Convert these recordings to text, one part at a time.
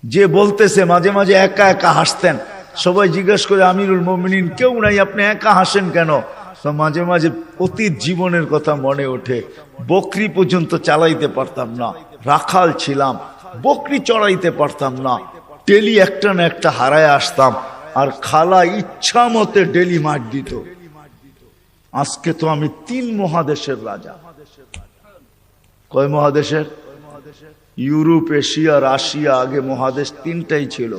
যে বলতেছে মাঝে মাঝে একা একা হাসতেন, সবাই জিজ্ঞেস করে আমিরুল মুমিনিন কেউ নাই, আপনি একা হাসেন কেন? তো মাঝে মাঝে অতীত জীবনের কথা মনে ওঠে। বকরি পর্যন্ত চালাইতে পারতাম না, রাখাল ছিলাম, বকরি চড়াইতে পারতাম না, ডেলি একটা না একটা হারায় আসতাম, আর খালা ইচ্ছা মতে ডেলি মার দিত। আজকে তো আমি 3 মহাদেশের রাজা। কয় মহাদেশের? Europe, Asia, Russia. আগে মহাদেশ 3টাই ছিল,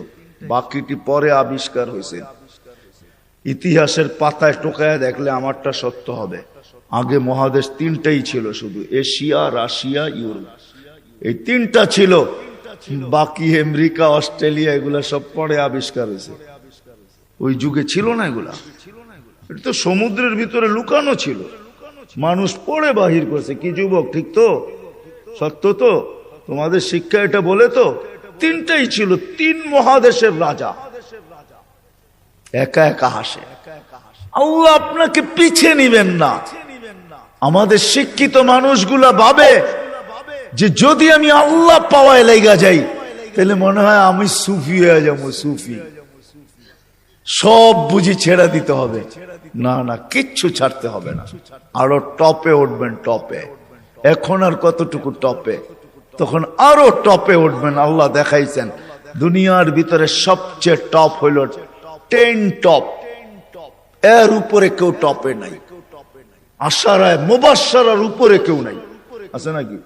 বাকিটি পরে আবিষ্কার হয়েছে। ইতিহাসের পাতায় টোকায় দেখলে আমারটা সত্য হবে। আগে মহাদেশ 3টাই ছিল, শুধু এশিয়া, রাশিয়া, ইউরোপ, এই 3টা ছিল। বাকি আমেরিকা, অস্ট্রেলিয়া এগুলা সব পরে আবিষ্কার হয়েছে। ওই যুগে ছিল না এগুলা। এটা তো সমুদ্রের ভিতরে লুকানো ছিল, মানুষ পড়ে বাহির করেছে। কি যুবক, ঠিক তো? সত্য তো? তোমাদের শিক্ষা এটা বলে তো? 3টাই ছিল, 3 মহাদেশের রাজা। একা একা হাসে। আল্লাহ আপনাকে পিছিয়ে নিবেন না। আমাদের শিক্ষিত মানুষগুলা ভাবে যে যদি আমি আল্লাহ পাওয়ায় লেগা যাই তাহলে মনে হয় আমি সুফি হয়ে যাবো। সুফি সব বুঝি ছেড়ে দিতে হবে। না না, কিচ্ছু ছাড়তে হবে না, আরো টপে উঠবেন। টপে এখন আর কতটুকু টপে, তখন আরো টপে উঠবেন। আল্লাহ দেখাইছেন দুনিয়ার ভিতরে সবচেয়ে টপ হইল 10 টপ, এর উপরে কেউ টপে নাই। আশারায় মুবাশশারার উপরে কেউ নাই, আছে নাকি?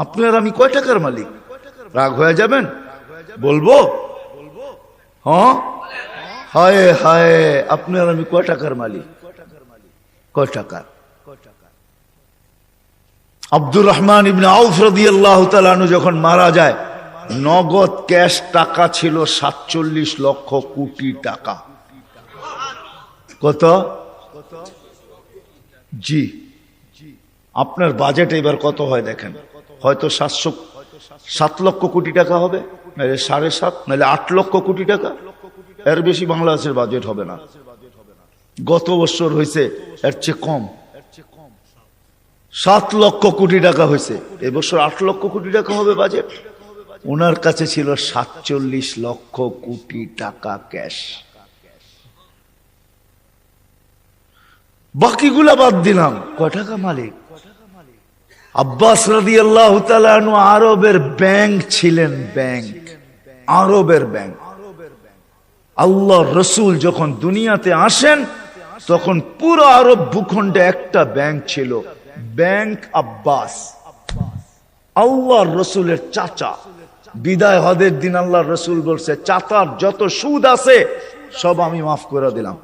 আপনার আমি কয় টাকার মালিক? রাগ হয়ে যাবেন? বলবো? হায় হায়, আপনার আমি কয় টাকার মালিক? কয় টাকার? আব্দুর রহমান ইবনে আউফ রাদিয়াল্লাহু তাআলা আনহু যখন মারা যায়, নগদ ক্যাশ টাকা ছিল 47 লক্ষ কোটি টাকা। কত? জি, আপনার বাজেট এবার কত হয় দেখেন। হয়তো 7 লক্ষ কোটি টাকা হবে, নাহলে 7.5, নাহলে 8 লক্ষ কোটি টাকা। এর বেশি বাংলাদেশের বাজেট হবে না। গত বছর হয়েছে এর চেয়ে কম, 7 লক্ষ কোটি টাকা হয়েছে। এবছর 8 লক্ষ কোটি টাকা হবে বাজেট। ওনার কাছে ছিল 47 লক্ষ কোটি টাকা ক্যাশ। বাকিগুলা বাদ দিলাম, কয় টাকা মালিক? আব্বাস রাদিয়াল্লাহু তাআলা আনহু আরবের ব্যাংক ছিলেন, ব্যাংক, আরবের ব্যাংক। আল্লাহর রাসূল যখন দুনিয়াতে আসেন তখন পুরো আরব ভূখণ্ডে একটা ব্যাংক ছিল, ব্যাংক আব্বাস। আল্লাহর রাসূলের চাচা। বিদায় হজের দিন আল্লাহর রাসূল বলছে, চাচার যত সুদ আছে সব আমি মাফ করে দিলাম।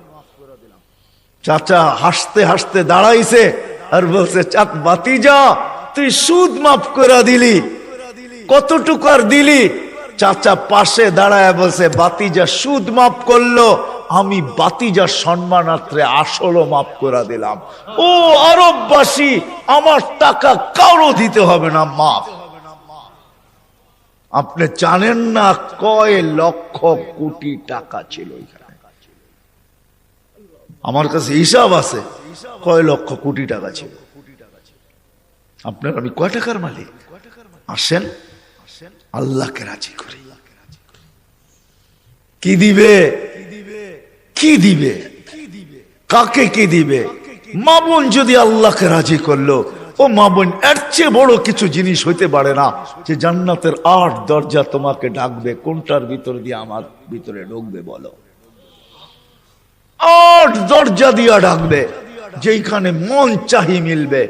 চাচা হাসতে হাসতে দাঁড়াইছে আর বলছে, চাচ ভাতিজা তুই সুদ মাফ করে দিলি, কতটুকু আর দিলি? চাচা পাশে দাঁড়ায় বলছে, ভাতিজা সুদ মাফ করলো, আমি ভাতিজার সম্মানার্থে আসলও মাফ করে দিলাম। ও আরববাসী, আমার টাকা কারো দিতে হবে না, মাফ। আপনি জানেন না কয় লক্ষ কোটি টাকা ছিল এখানে। আমার কাছে হিসাব আছে কয় লক্ষ কোটি টাকা ছিল। আপনার আমি কয় টাকার মালিক? আসেন আল্লাহকে রাজি করি। কি দিবে? কি দিবে? কাকে কি দিবে? মা বোন যদি আল্লাহকে রাজি করলো, ও মা বোন, এর চেয়ে বড় কিছু জিনিস হইতে পারে না যে জান্নাতের 8 দরজা তোমাকে ডাকবে। কোনটার ভিতর দিয়ে আমার ভিতরে ঢুকবে বলো? 8 দরজা দিয়া ডাকবে, যেখানে মন চাহি মিলবে।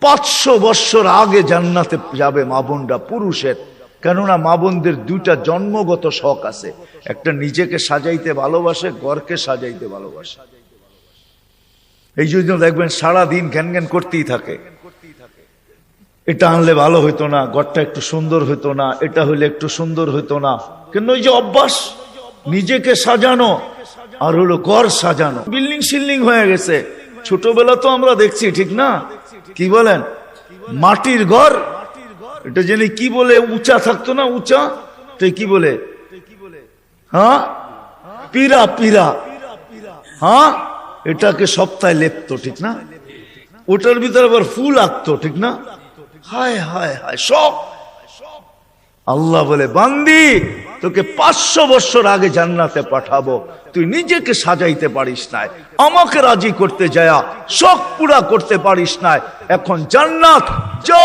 500 বছর আগে জান্নাতে যাবে মা বোনরা, পুরুষের। কেননা মা বোনদের 2টা জন্মগত শখ আছে, একটা নিজেকে সাজাইতে ভালোবাসে, ঘরকে সাজাইতে ভালোবাসে। এই জন্য দেখবেন সারাদিন ঘ্যান ঘ্যান করতেই থাকে, এটা আনলে ভালো হইতো না, ঘরটা একটু সুন্দর হইতো না, এটা হইলে একটু সুন্দর হইতো না। কিন্তু ওই যে অভ্যাস নিজেকে সাজানো আর হলো ঘর সাজানো, বিল্ডিং শিল্ডিং হয়ে গেছে। ছোটবেলা তো আমরা দেখছি, ঠিক না? কি বলেন? মাটির ঘর, এটা জেনে কি বলে, উঁচা থাকতো না, উঁচা, তাই কি বলে? হ্যাঁ, পিরা, পিরা। হ্যাঁ, এটাকে সপ্তাহে লেপতো, ঠিক না? ওটার ভিতরে আবার ফুল আঁকতো, ঠিক না? হায় হায় হায়, সব আল্লাহ বলে, বান্দি তোকে 500 বছর আগে জান্নাতে পাঠাবো, তুই নিজেকে সাজাইতে পারিস নাই, আমাকে রাজি করতে যায় শখ পুরা করতে পারিস নাই, এখন জান্নাত যা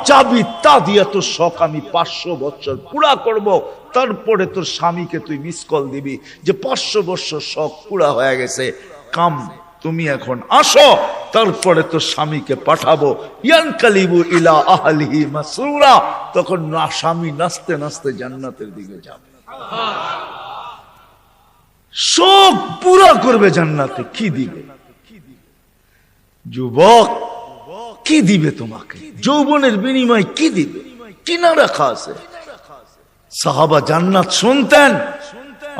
চাবি তা দিয়ে তোর শখ আমি 500 বছর পুরা করব, তারপরে তোর স্বামীকে তুই মিস কল দিবি যে 500 বছর শখ পুরা হয়ে গেছে, কাম তুমি এখন আসো, তারপরে তোর স্বামীকে পাঠাবো। ইয়ানকালিবু ইলা আহলিহি মাসরুরা, তখন না স্বামী নাচতে নাচতে জান্নাতের দিকে যাবে, শোক পুরা করবে জান্নাতে। কি দিবে যুবক, কি দিবে তোমাকে? যৌবনের বিনিময় কি দিবে? কিনা রাখা আছে। সাহাবা জান্নাত শুনতেন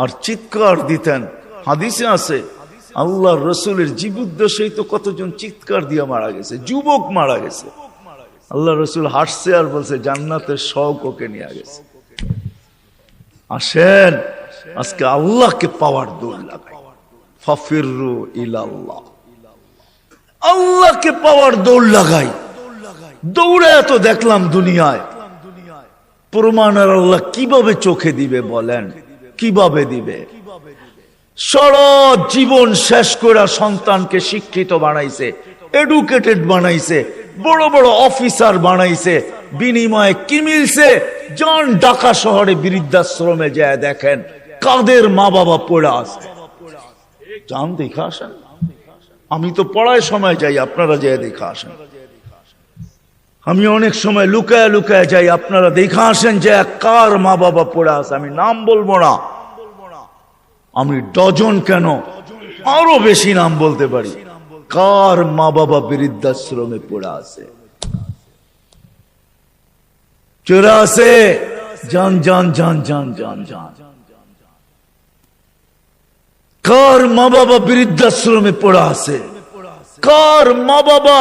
আর চিৎকার দিতেন। হাদিসে আছে আল্লাহর রসুলের জীবদ্দশায় তো কতজন চিৎকার দিয়ে মারা গেছে, যুবক মারা গেছে। আল্লাহ রসুল হাসছে আর বলছে জান্নাতের শখ ওকে নিয়ে গেছে। আসেন আজকে আল্লাহকে পাওয়ার দৌড় লাগাই, ফাফিরু ইলাল্লাহ, আল্লাহকে পাওয়ার দৌড় লাগাই। দৌড়ে এত দেখলাম দুনিয়ায়, প্রমাণের আল্লাহ কিভাবে চোখে দিবে বলেন? কিভাবে দিবে? সারা জীবন শেষ করে সন্তানকে শিক্ষিত বানাইছে, এডুকেটেড বানাইছে, বড় বড় অফিসার বানাইছে, বিনিময়ে কি মিলছে? যান ঢাকা শহরে বৃদ্ধাশ্রমে যায় দেখেন কাদের মা বাবা পড়ে আছে, যান দেখে আসেন। আমি তো পড়ায় সময় যাই, আপনারা যেয়ে দেখে আসেন। আমি অনেক সময় লুকায় লুকায় যাই, আপনারা দেখে আসেন যে কার মা বাবা পড়ে আছে। আমি নাম বলবো না, আমি ডজন কেন আরো বেশি নাম বলতে পারি, কার মা বাবা বৃদ্ধাশ্রমে পড়ে আছে, চোরা আছে। জান জান জান জান জান জান, কার মা বাবা বৃদ্ধাশ্রমে পড়ে আছে, কার মা বাবা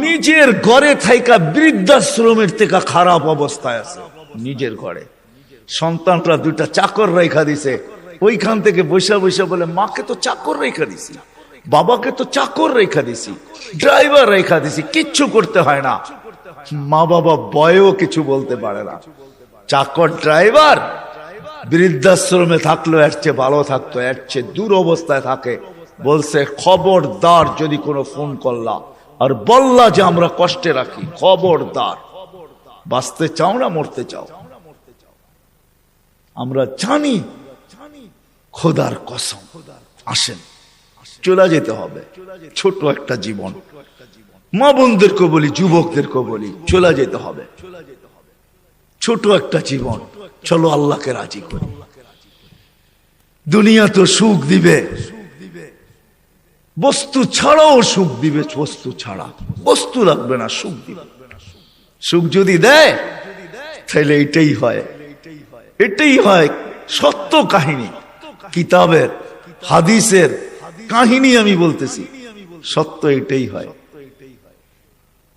নিজের ঘরে থাইকা বৃদ্ধাশ্রমের থেকে খারাপ অবস্থায় আছে। নিজের ঘরে সন্তানরা দুইটা চাকর রেখা দিছে, ওইখান থেকে বৈশা বৈশা বলে মাকে তো চাকর রেখা দিছি, বাবাকে তো চাকর রেখা দিছি, ড্রাইভার রেখা দিছি, কিচ্ছু করতে হয় না। মা বাবা বয়েও কিছু বলতে পারে না। চাকর ড্রাইভার বৃদ্ধাশ্রমে থাকলো এর চেয়ে ভালো থাকতো, এর চেয়ে দূর অবস্থায় থাকে। বলছে খবরদার যদি কোনো ফোন করলা আর বললা যে আমরা কষ্টে রাখি, খবরদার, বাঁচতে চাও না মরতে চাও, আমরা জানি খোদার কসম আসেন চলে যেতে হবে। ছোট একটা জীবন, মা বোনদেরকে বলি, যুবকদেরকে বলি, চলে যেতে হবে। ছোট একটা জীবন, চলো আল্লাহকে রাজি করি। দুনিয়া তো সুখ দিবে, বস্তু ছাড়াও সুখ দিবে, বস্তু ছাড়া বস্তু লাগবে না, সুখ দিবে। সুখ যদি দেয় তাহলে এটাই হয়, এটাই হয় সত্য কাহিনী, কিতাবের হাদিসের কাহিনী আমি বলতেছি, সত্য এটাই হয়।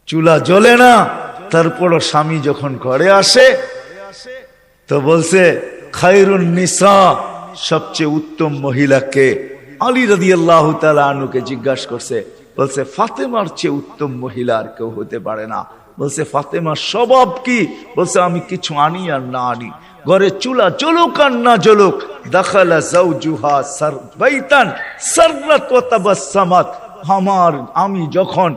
চুলা জ্বলে না, তারপরও স্বামী যখন ঘরে আসে তো বলছে খায়রুন নিসা, সবচেয়ে উত্তম মহিলাকে? আলী রাদিয়াল্লাহু তাআলা আনহুকে জিজ্ঞাসা করছে, বলছে ফাতেমার চেয়ে উত্তম মহিলা আর কেউ হতে পারে না। বলছে ফাতেমার স্বভাব কি? বলছে আমি কিছু আনি আর না আনি, ঘরে চুলা জ্বলুক আর না জ্বলুক, দাখালা যাওজুহা বাইতান সাররাত ওয়া তাবাসসামাত, আমি যখন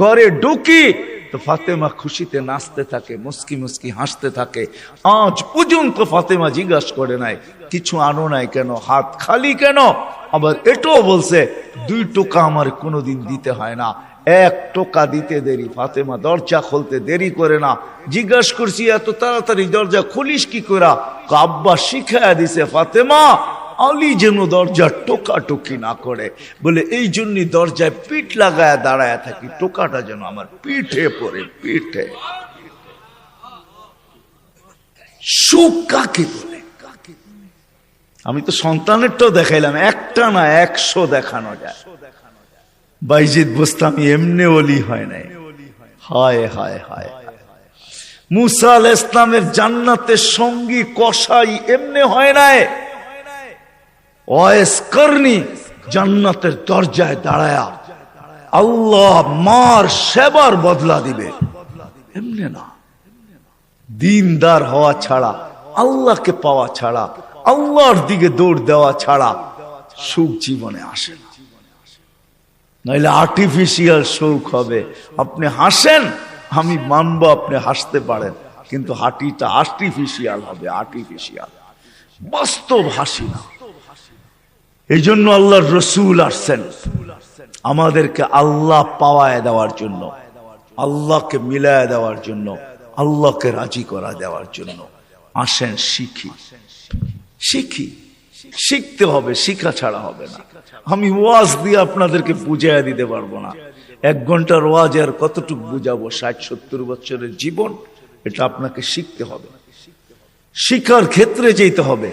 ঘরে ঢুকি তো ফাতেমা খুশিতে নাচতে থাকে, মুস্কি মুস্কি হাসতে থাকে। আজ পর্যন্ত ফাতেমা জিজ্ঞাসা করে নাই কিছু আনো নাই কেন, হাত খালি কেন। আবার এটাও বলছে 2 টোকা আমার কোনোদিন দিতে হয় না, 1 টোকা দিতে দেরি। ফাতেমা দরজা খুলতে দেরি করে না। জিজ্ঞাসা করছি এত তাড়াতাড়ি দরজা খুলিস কি করে? আব্বা শিখায়া দিছে ফাতেমা আলী যেন দরজা টোকাটুকি না করে, বলে এই জন্যই দরজায় পিঠ লাগায় দাঁড়ায় থাকি, টোকাটা যেন আমার পিঠে পড়ে, পিঠে। সুখ কাকে বলে? আমি তো সন্তানেরটাও দেখাইলাম, একটা না 100 দেখানো যায়। বাইজিদ বোস্তামি এমনি ওলি হয় নাই। হায় হায় হায়, মুসা আলাইহিস সালামের জান্নাতের সঙ্গী কসাই এমনি হয় নাই। ওয়াইস করনি জান্নাতের দরজায় দাঁড়ায়া আল্লাহ মার সেবার বদলা দিবে, এমনি না। দিনদার হওয়া ছাড়া, আল্লাহকে পাওয়া ছাড়া, আল্লাহর দিকে দৌড় দেওয়া ছাড়া সুখ জীবনে আসে না। নইলে আর্টিফিশিয়াল সুখ হবে। আপনি হাসেন, আমি মানবো আপনি হাসতে পারেন, কিন্তু হাঁটিটা আর্টিফিশিয়াল হবে, আর্টিফিশিয়াল, বাস্তব হাসি না। এই জন্য আল্লাহর রসুল আসছেন আমাদেরকে আল্লাহ পাওয়ায় দেওয়ার জন্য, আল্লাহকে মিলায় দেওয়ার জন্য, আল্লাহকে রাজি করা দেওয়ার জন্য। আসেন শিখি, শিখি, শিখতে হবে, শিখা ছাড়া হবে না। আমি ওয়াজ দিয়ে আপনাদেরকে বুঝাইয়া দিতে পারবো না। 1 ঘন্টার ওয়াজ আর কতটুকু বুঝাবো? 60-70 বছরের জীবন, এটা আপনাকে শিখতে হবে। শিক্ষার ক্ষেত্রে যেতে হবে,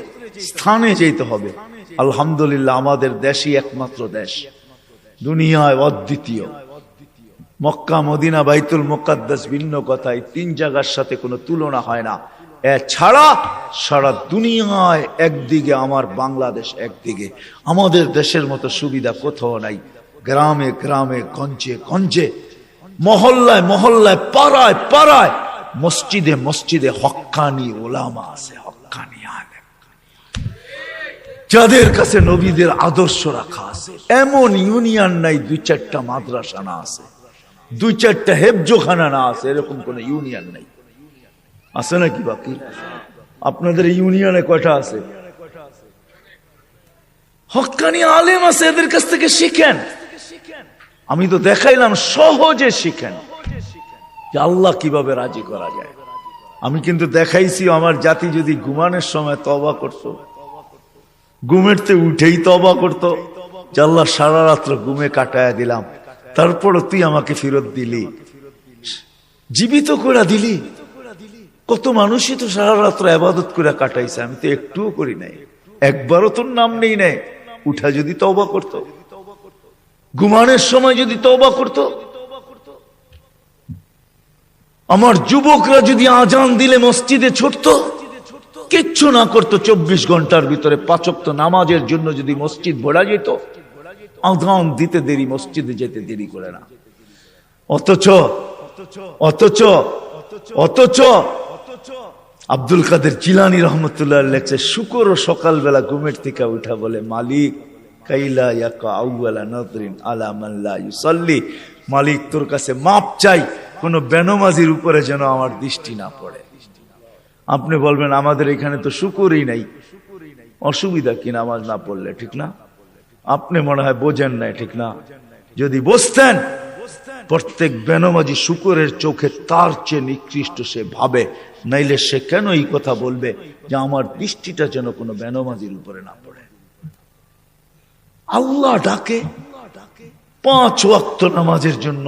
স্থানে যেতে হবে। আলহামদুলিল্লাহ, আমাদের দেশই একমাত্র দেশ, দুনিয়ায় অদ্বিতীয়। মক্কা, মদিনা, বাইতুল মুকাদ্দাস ভিন্ন কথা, এই 3 জায়গার সাথে কোনো তুলনা হয় না। এছাড়া সারা দুনিয়ায় একদিকে আমার বাংলাদেশ, একদিকে আমাদের দেশের মতো সুবিধা কোথাও নাই। গ্রামে গ্রামে, গঞ্জে গঞ্জে, মহল্লায় মহল্লায়, পাড়ায় পাড়ায়, মসজিদে মসজিদে হক্কানি ওলামা আছে, হক্কানি আলেম, যাদের কাছে নবীদের আদর্শ রাখা আছে। এমন ইউনিয়ন নাই 2-4টা মাদ্রাসা না আছে, 2-4টা হেফজোখানা না আছে, এরকম কোন ইউনিয়ন নাই। আছে নাকি? বাকি আপনাদের ইউনিয়নে কয়টা আছে? হক্কানি আলেম আছে, এদের কাছ থেকে শিখেন। আমি তো দেখাইলাম, সহজে শিখেন যে আল্লাহ কিভাবে রাজি করা যায়। আমি কিন্তু দেখাইছি আমার জাতি যদি ঘুমানোর সময় তওবা করত, ঘুমেরতে উঠেই তওবা করত, যে আল্লাহ সারা রাত্র ঘুমে কাটায়া দিলাম, তারপরও তুই আমাকে ফেরত দিলি, জীবিত করে দিলি। কত মানুষই তো সারা রাত্র ইবাদত করে কাটাইছে, আমি তো একটুও করি নাই, একবারও তোর নাম নেই নাই। উঠা যদি তওবা করত, ঘুমানোর সময় যদি তওবা করত, আমার যুবকরা যদি আজান দিলে মসজিদে ছুটতো, কিচ্ছু না করতো, 24 ঘন্টার ভিতরে 5 ওয়াক্ত নামাজের জন্য যদি মসজিদ ভরা যেত, আজান দিতে দেরি, মসজিদে যেতে দেরি করে না। অথচ অথচ অথচ আব্দুল কাদের জিলানী রহমতুল্লাহ লেখছে, শুকর সকালবেলা ঘুমের থেকে উঠা বলে, মালিক কাইলা ইয়াকা আউয়ালা নাযরিন আলা মান লা ইউসাল্লি, মালিক তোর কাছে মাপ চাই, কোন বেনমাজির উপরে যেন আমার দৃষ্টি না পড়ে। আপনি বলবেন আমাদের এখানে তো শুকরই নাই, অসুবিধা কি নামাজ না পড়লে? ঠিক না? আপনি মনে হয় বোঝেন নাই, ঠিক না? যদি বুঝতেন, প্রত্যেক বেনমাজি শুকরের চোখে তার চেয়ে নিকৃষ্ট সে ভাবে, নাইলে সে কেন এই কথা বলবে যে আমার দৃষ্টিটা যেন কোনো বেনমাজির উপরে না পড়ে। আল্লাহ ডাকে 5 ওয়াক্ত নামাজের জন্য,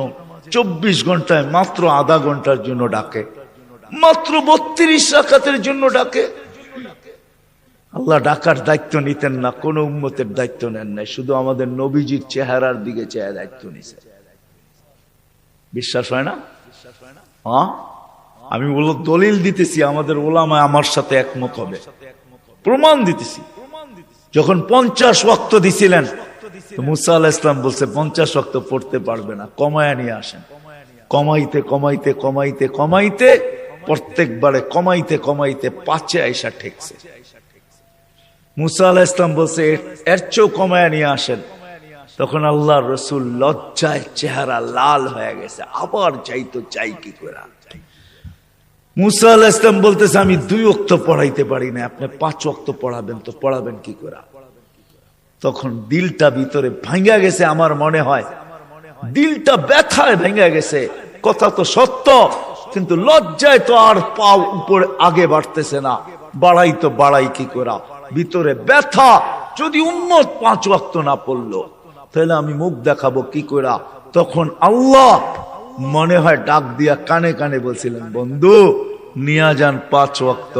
24 ঘন্টায় মাত্র আধা ঘন্টার জন্য ডাকে, মাত্র 32 রাকাতের জন্য ডাকে। আল্লাহ ডাকার দায়িত্ব নিতেন না, কোন উম্মতের দায়িত্ব নেন নাই, শুধু আমাদের নবীজির চেহারার দিকে চেয়ে দায়িত্ব নিছে। বিশ্বাস হয় না? হ্যাঁ, আমি দলিল দিতেছি, আমাদের ওলামা আমার সাথে একমত হবে, প্রমাণ দিতেছি। যখন 50 ওয়াক্ত দিছিলেন, মুসা আলাইহিস সালাম বলছে 50 ওয়াক্ত পড়তে পারবে না, কমায়া নিয়ে আসেন। কমাইতে কমাইতে কমাইতে কমাইতে প্রত্যেকবারে কমাইতে কমাইতে 5-এ আইসা ঠেকছে। মুসা আলাইহিস সালাম বলছে এর চেয়েও কমায়া নিয়ে আসেন। তখন আল্লাহর রাসূল লজ্জায় চেহারা লাল হয়ে গেছে, আবার যাইতো চাই কি করে। মুসা আলাইহিস সালাম বলতেছে আমি 2 ওয়াক্ত পড়াইতে পারি না, আপনি 5 ওয়াক্ত পড়াবেন, তো পড়াবেন কি করে? তখন দিলটা ভিতরে ভাঙ্গা গেছে, আমার মনে হয় দিলটা ব্যথায় ভেঙে গেছে। কথা তো সত্য, কিন্তু লজ্জায় তো আর পাও উপরে আগে বাড়তেছে না, বাড়াই তো বাড়াই কি করা, ভিতরে ব্যথা। যদি উম্মত 5 ওয়াক্ত না পড়লো, তাহলে আমি মুখ দেখাবো কি করা? তখন আল্লাহ মনে হয় ডাক দিয়া কানে কানে বলছিলেন, বন্ধু নিয়া যান 5 ওয়াক্ত,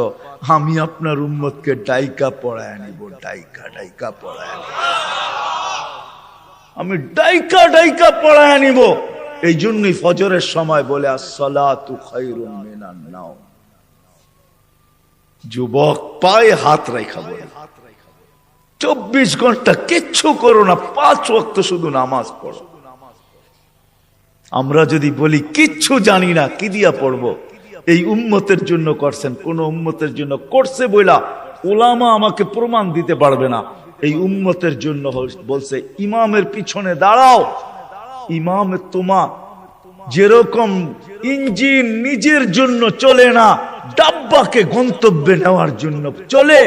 আমি আপনার উম্মতকে ডাইকা পড়ায় নিব, ডাইকা ডাইকা পড়ায় নিব, আমি ডাইকা ডাইকা পড়ায় নিব। এই জন্যই ফজরের সময় বলে আসসালাতু খায়রুম মিনান নাওম। যুবক পায়ে হাত রাখা বলে 24 ঘন্টা কিচ্ছু করো না, 5 ওয়াক্ত শুধু নামাজ পড়ো। আমরা যদি বলি কিচ্ছু জানি না, কি দিয়া পড়বো? এই উম্মতের জন্য করছেন, কোন উম্মতের জন্য করছে বইলা ওলামা আমাকে প্রমাণ দিতে পারবে না। এই উম্মতের জন্য বলছে ইমামের পিছনে দাঁড়াও। ইমাম তোমা যেরকম ইঞ্জিন নিজের জন্য চলে না, ডাব্বাকে গন্তব্যে নেওয়ার জন্য চলে,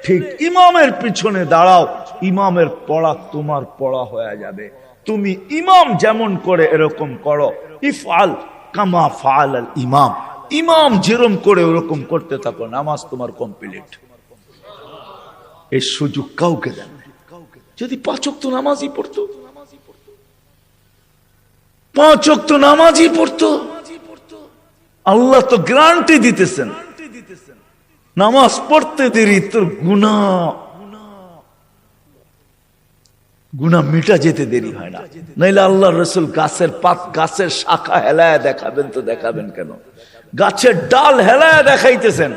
ঠিক ইমামের পিছনে দাঁড়াও। ইমামের পড়া তোমার পড়া হয়ে যাবে। তুমি ইমাম যেমন করে এরকম করো। ইফআল কামা ফাআল আল ইমাম, ইমাম যেরকম করে ওরকম করতে থাকো, নামাজ তোমার কমপ্লিট। এই সুযোগ কাউকে দেন না। যদি 5 ওয়াক্ত নামাজই পড়তো, 5 ওয়াক্ত নামাজই পড়তো, আল্লাহ তো গ্যারান্টি দিতেছেন নামাজ পড়তে দেরি তোর গুনাহ মিটা যেতে দেরি হয় না। নাইলে আল্লাহ রসুল গাছের শাখা হেলায় দেখাবেন তো দেখাবেন কেন? গাছের ডাল হেলায় দেখাইতেছেন।